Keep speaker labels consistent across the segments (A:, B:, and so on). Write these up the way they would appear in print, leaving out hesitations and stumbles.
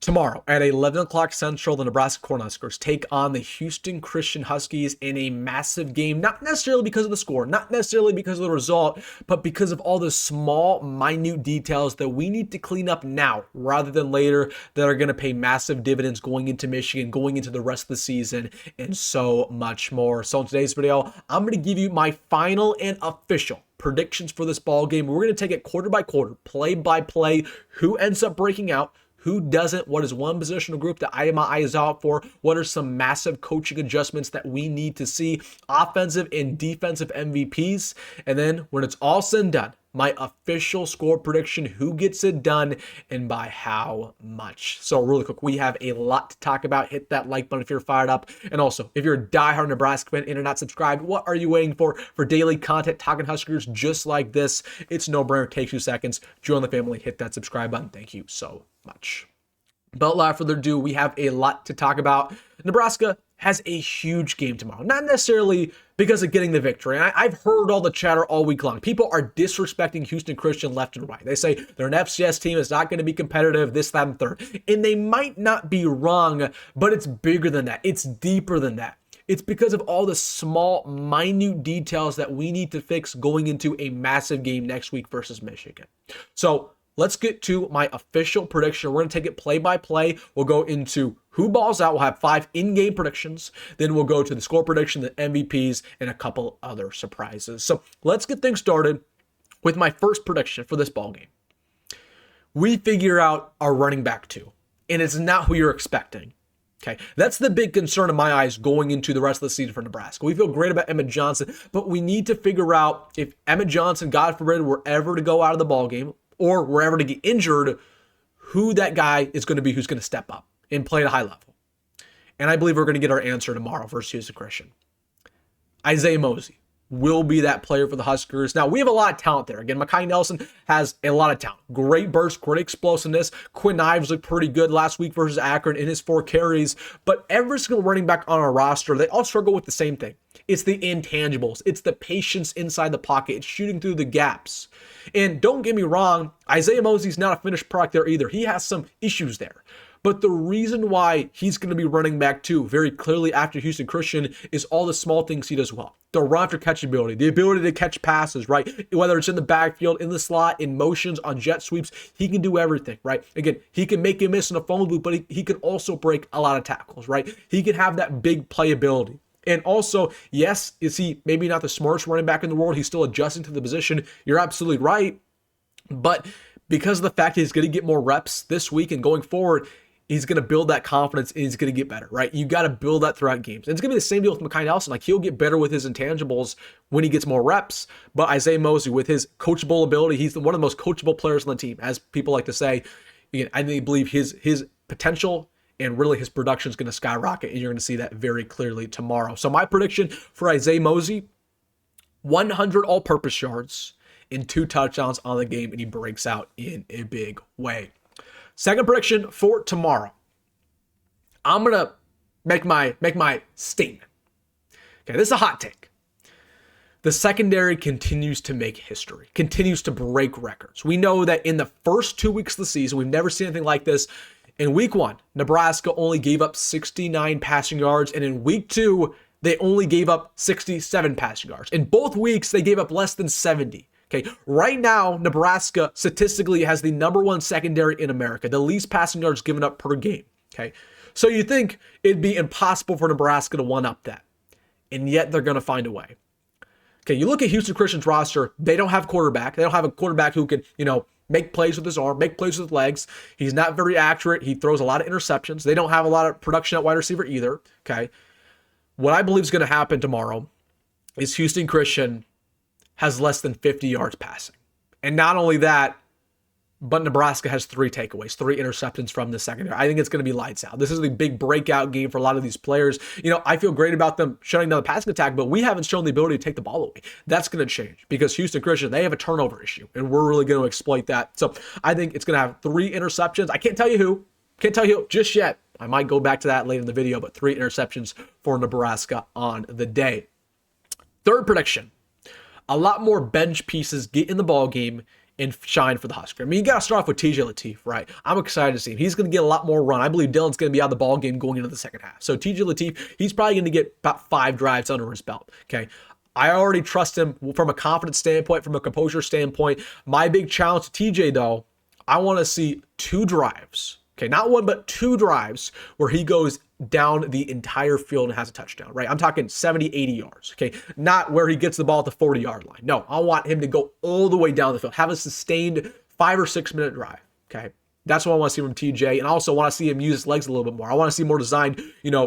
A: Tomorrow at 11 o'clock Central, the Nebraska Cornhuskers take on the Houston Christian Huskies in a massive game, not necessarily because of the score, not necessarily because of the result, but because of all the small, minute details that we need to clean up now rather than later that are going to pay massive dividends going into Michigan, going into the rest of the season, and so much more. So in today's video, I'm going to give you my final and official predictions for this ball game. We're going to take it quarter by quarter, play by play, who ends up breaking out, who doesn't, what is one positional group that I have my eyes out for, what are some massive coaching adjustments that we need to see, offensive and defensive MVPs, and then when it's all said and done, my official score prediction, who gets it done and by how much. So really quick, we have a lot to talk about. Hit that like button if you're fired up. And also, if you're a diehard Nebraska fan and are not subscribed, what are you waiting for daily content talking Huskers just like this? It's no brainer. Take 2 seconds. Join the family. Hit that subscribe button. Thank you so much. But without further ado, we have a lot to talk about. Nebraska has a huge game tomorrow. Not necessarily because of getting the victory. And I've heard all the chatter all week long. People are disrespecting Houston Christian left and right. They say they're an FCS team. It's not going to be competitive, this, that, and third. And they might not be wrong, but it's bigger than that. It's deeper than that. It's because of all the small, minute details that we need to fix going into a massive game next week versus Michigan. So let's get to my official prediction. We're going to take it play by play. We'll go into who balls out. We'll have 5 in-game predictions. Then we'll go to the score prediction, the MVPs, and a couple other surprises. So let's get things started with my first prediction for this ball game. We figure out our running back 2, and it's not who you're expecting. Okay, that's the big concern in my eyes going into the rest of the season for Nebraska. We feel great about Emmett Johnson, but we need to figure out if Emmett Johnson, God forbid, were ever to go out of the ball game or were ever to get injured, who that guy is going to be who's going to step up and play at a high level. And I believe we're going to get our answer tomorrow versus Houston Christian. Isaiah Mozee will be that player for the Huskers. Now, we have a lot of talent there. Again, Mekhi Nelson has a lot of talent. Great burst, great explosiveness. Quinn Ives looked pretty good last week versus Akron in his 4 carries. But every single running back on our roster, they all struggle with the same thing. It's the intangibles. It's the patience inside the pocket. It's shooting through the gaps. And don't get me wrong, Isaiah Mozee's not a finished product there either. He has some issues there. But the reason why he's going to be running back 2 very clearly after Houston Christian is all the small things he does well. The run after catch ability, the ability to catch passes, right? Whether it's in the backfield, in the slot, in motions, on jet sweeps, he can do everything, right? Again, he can make a miss in a phone booth, but he can also break a lot of tackles, right? He can have that big playability. And also, yes, is he maybe not the smartest running back in the world? He's still adjusting to the position. You're absolutely right. But because of the fact that he's going to get more reps this week and going forward, he's going to build that confidence and he's going to get better, right? You got to build that throughout games. And it's going to be the same deal with Mekhi Nelson. Like, he'll get better with his intangibles when he gets more reps. But Isaiah Mozee, with his coachable ability, he's one of the most coachable players on the team, as people like to say. Again, I believe his potential and really his production is going to skyrocket, and you're going to see that very clearly tomorrow. So my prediction for Isaiah Mozee, 100 all-purpose yards and 2 touchdowns on the game, and he breaks out in a big way. Second prediction for tomorrow. I'm going to make my statement. Okay, this is a hot take. The secondary continues to make history, continues to break records. We know that in the first 2 weeks of the season, we've never seen anything like this. In week 1, Nebraska only gave up 69 passing yards, and in week 2, they only gave up 67 passing yards. In both weeks, they gave up less than 70. Okay, right now, Nebraska statistically has the #1 secondary in America, the least passing yards given up per game. Okay, so you think it'd be impossible for Nebraska to one-up that, and yet they're going to find a way. Okay, you look at Houston Christian's roster, they don't have quarterback. They don't have a quarterback who can, make plays with his arm, make plays with his legs. He's not very accurate. He throws a lot of interceptions. They don't have a lot of production at wide receiver either. Okay, what I believe is going to happen tomorrow is Houston Christian has less than 50 yards passing. And not only that, but Nebraska has 3 takeaways, 3 interceptions from the secondary. I think it's going to be lights out. This is the big breakout game for a lot of these players. I feel great about them shutting down the passing attack, but we haven't shown the ability to take the ball away. That's going to change because Houston Christian, they have a turnover issue, and we're really going to exploit that. So I think it's going to have 3 interceptions. I can't tell you who just yet. I might go back to that later in the video, but 3 interceptions for Nebraska on the day. Third prediction. A lot more bench pieces get in the ball game, and shine for the Husker. I mean, you got to start off with TJ Lateef, right? I'm excited to see him. He's going to get a lot more run. I believe Dylan's going to be out of the ball game going into the second half. So TJ Lateef, he's probably going to get about 5 drives under his belt, okay? I already trust him from a confidence standpoint, from a composure standpoint. My big challenge to TJ, though, I want to see 2 drives, okay? Not 1, but 2 drives where he goes down the entire field and has a touchdown, right? I'm talking 70, 80 yards, okay? Not where he gets the ball at the 40-yard line. No, I want him to go all the way down the field, have a sustained 5 or 6 minute drive, okay? That's what I want to see from TJ. And I also want to see him use his legs a little bit more. I want to see more designed,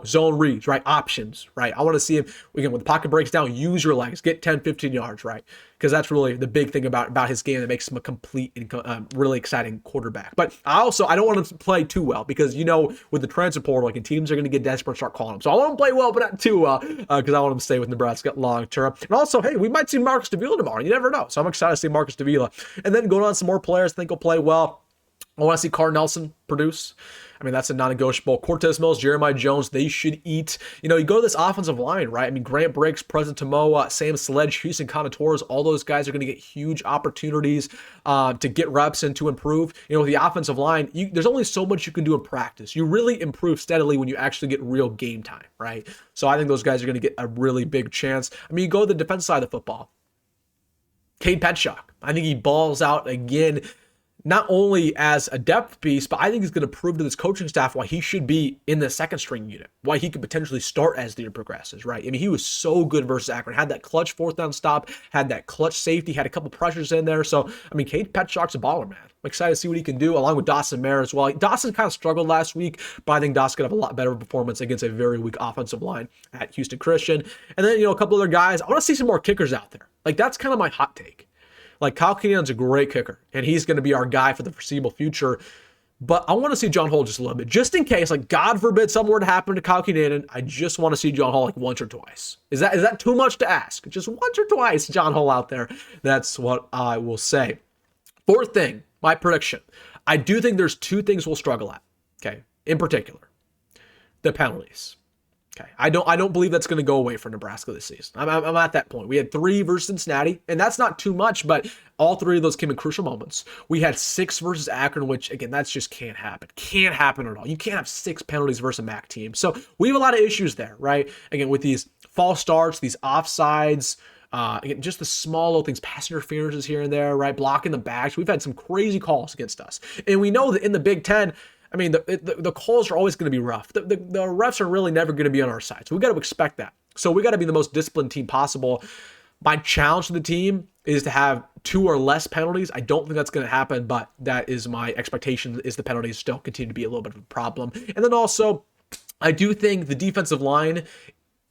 A: zone reads, right? Options, right? I want to see him, again, when the pocket breaks down, use your legs, get 10, 15 yards, right? Because that's really the big thing about his game that makes him a complete and really exciting quarterback. But I don't want him to play too well because, with the transfer portal, teams are going to get desperate and start calling him. So I want him to play well, but not too well because I want him to stay with Nebraska long term. And also, hey, we might see Marcus Davila tomorrow. You never know. So I'm excited to see Marcus Davila. And then going on some more players I think will play well. I want to see Carr Nelson produce. I mean, that's a non-negotiable. Cortez Mills, Jeremiah Jones, they should eat. You go to this offensive line, right? I mean, Grant Briggs, President Tamoa, Sam Sledge, Houston Kaahaaina-Torres, all those guys are going to get huge opportunities to get reps and to improve. With the offensive line, there's only so much you can do in practice. You really improve steadily when you actually get real game time, right? So I think those guys are going to get a really big chance. I mean, you go to the defense side of the football. Cade Petschok, I think he balls out again, not only as a depth piece, but I think he's going to prove to this coaching staff why he should be in the second string unit, why he could potentially start as the year progresses, right? I mean, he was so good versus Akron, had that clutch 4th down stop, had that clutch safety, had a couple pressures in there. So, I mean, Cade Petschok's a baller, man. I'm excited to see what he can do, along with Dawson Mayer as well. Dawson kind of struggled last week, but I think Dawson could have a lot better performance against a very weak offensive line at Houston Christian. And then, a couple other guys. I want to see some more kickers out there. That's kind of my hot take. Kyle Keenan's a great kicker, and he's going to be our guy for the foreseeable future. But I want to see John Hall just a little bit, just in case, God forbid something were to happen to Kyle Keenan. I just want to see John Hall once or twice. Is that too much to ask? Just once or twice, John Hall out there. That's what I will say. 4th thing, my prediction. I do think there's 2 things we'll struggle at, okay, in particular. The penalties. Okay, I don't believe that's going to go away for Nebraska this season. I'm at that point. We had 3 versus Cincinnati, and that's not too much, but all 3 of those came in crucial moments. We had 6 versus Akron, which, again, that's just can't happen. Can't happen at all. You can't have 6 penalties versus a MAC team. So we have a lot of issues there, right? Again, with these false starts, these offsides, again, just the small little things, pass interferences here and there, right? Blocking the backs. We've had some crazy calls against us. And we know that in the Big Ten, I mean, the calls are always going to be rough. The refs are really never going to be on our side. So we got to expect that. So we got to be the most disciplined team possible. My challenge to the team is to have 2 or less penalties. I don't think that's going to happen, but that is my expectation, is the penalties still continue to be a little bit of a problem. And then also, I do think the defensive line,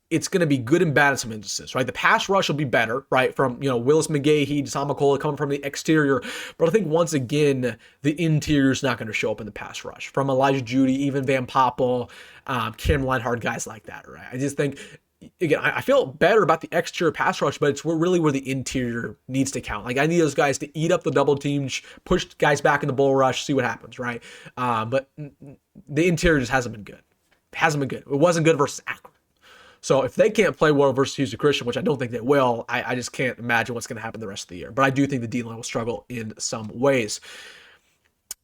A: it's going to be good and bad in some instances, right? The pass rush will be better, right? From, Willis McGahee, Deshaun McCullough coming from the exterior. But I think once again, the interior is not going to show up in the pass rush. From Elijah Judy, even Van Poppel, Cam Linehard, guys like that, right? I just think, again, I feel better about the exterior pass rush, but it's really where the interior needs to count. I need those guys to eat up the double teams, push guys back in the bull rush, see what happens, right? But the interior just hasn't been good. It hasn't been good. It wasn't good versus Akron. So if they can't play well versus Houston Christian, which I don't think they will, I just can't imagine what's going to happen the rest of the year. But I do think the D-line will struggle in some ways.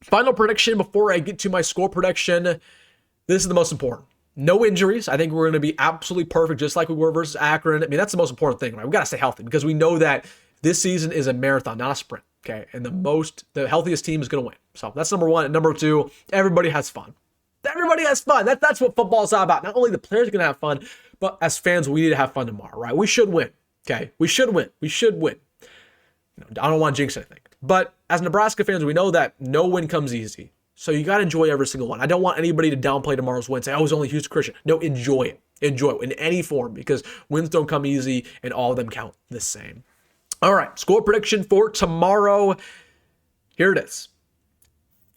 A: Final prediction before I get to my score prediction. This is the most important. No injuries. I think we're going to be absolutely perfect, just like we were versus Akron. I mean, that's the most important thing, right? We've got to stay healthy because we know that this season is a marathon, not a sprint. Okay. And the healthiest team is going to win. So that's number 1. And number 2, everybody has fun. Everybody has fun. That's what football is all about. Not only the players are going to have fun, but as fans, we need to have fun tomorrow, right? We should win, okay? We should win. We should win. I don't want to jinx anything. But as Nebraska fans, we know that no win comes easy. So you got to enjoy every single one. I don't want anybody to downplay tomorrow's win, say, oh, it was only Houston Christian. No, enjoy it. Enjoy it in any form because wins don't come easy and all of them count the same. All right, score prediction for tomorrow. Here it is.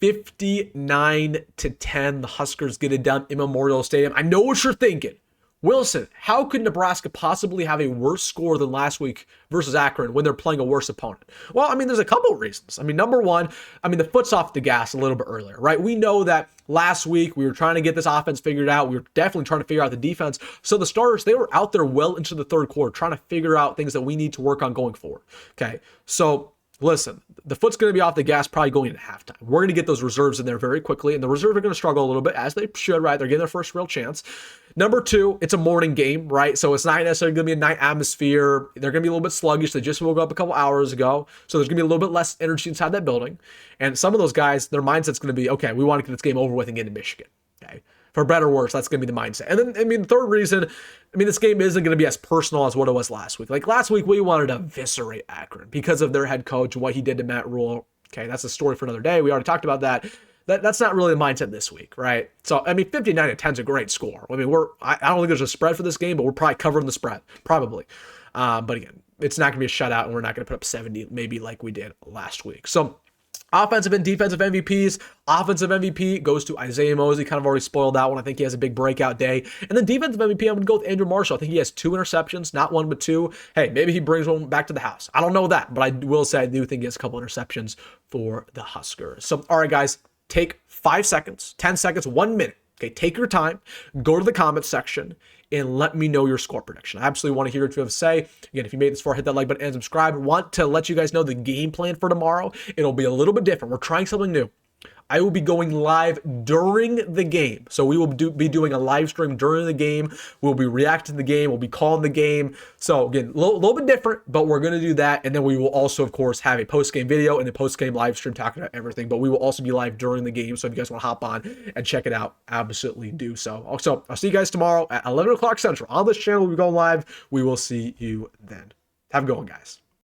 A: 59-10. The Huskers get it done in Memorial Stadium. I know what you're thinking. Wilson, how could Nebraska possibly have a worse score than last week versus Akron when they're playing a worse opponent? Well, I mean, there's a couple of reasons. I mean, number 1, the foot's off the gas a little bit earlier, right? We know that last week we were trying to get this offense figured out. We were definitely trying to figure out the defense. So the starters, they were out there well into the 3rd quarter trying to figure out things that we need to work on going forward. Okay, so listen, the foot's going to be off the gas probably going into halftime. We're going to get those reserves in there very quickly, and the reserves are going to struggle a little bit, as they should, right? They're getting their first real chance. Number two, it's a morning game, right? So it's not necessarily going to be a night atmosphere. They're going to be a little bit sluggish. They just woke up a couple hours ago. So there's going to be a little bit less energy inside that building. And some of those guys, their mindset's going to be, okay, we want to get this game over with and get into Michigan, okay? For better or worse, that's going to be the mindset. And then, I mean, the third reason, I mean, this game isn't going to be as personal as what it was last week. Like last week, we wanted to eviscerate Akron because of their head coach, what he did to Matt Rule. Okay, that's a story for another day. We already talked about that. That's not really the mindset this week, right? So, I mean, 59-10 is a great score. I mean, I don't think there's a spread for this game, but we're probably covering the spread, probably. But again, it's not going to be a shutout, and we're not going to put up 70, maybe like we did last week. So, offensive and defensive MVPs. Offensive MVP goes to Isaiah Mozee. Kind of already spoiled that one. I think he has a big breakout day. And then defensive MVP, I'm going to go with Andrew Marshall. I think he has 2 interceptions, not 1, but 2. Hey, maybe he brings one back to the house. I don't know that, but I will say I do think he has a couple interceptions for the Huskers. So, all right, guys, take 5 seconds, 10 seconds, 1 minute. Okay, take your time, go to the comments section, and let me know your score prediction. I absolutely want to hear what you have to say. Again, if you made it this far, hit that like button and subscribe. I want to let you guys know the game plan for tomorrow. It'll be a little bit different. We're trying something new. I will be going live during the game. So we will be doing a live stream during the game. We'll be reacting to the game. We'll be calling the game. So again, a little bit different, but we're going to do that. And then we will also, of course, have a post-game video and a post-game live stream talking about everything. But we will also be live during the game. So if you guys want to hop on and check it out, absolutely do so. Also, I'll see you guys tomorrow at 11 o'clock Central on this channel. We'll be going live. We will see you then. Have a good one, guys.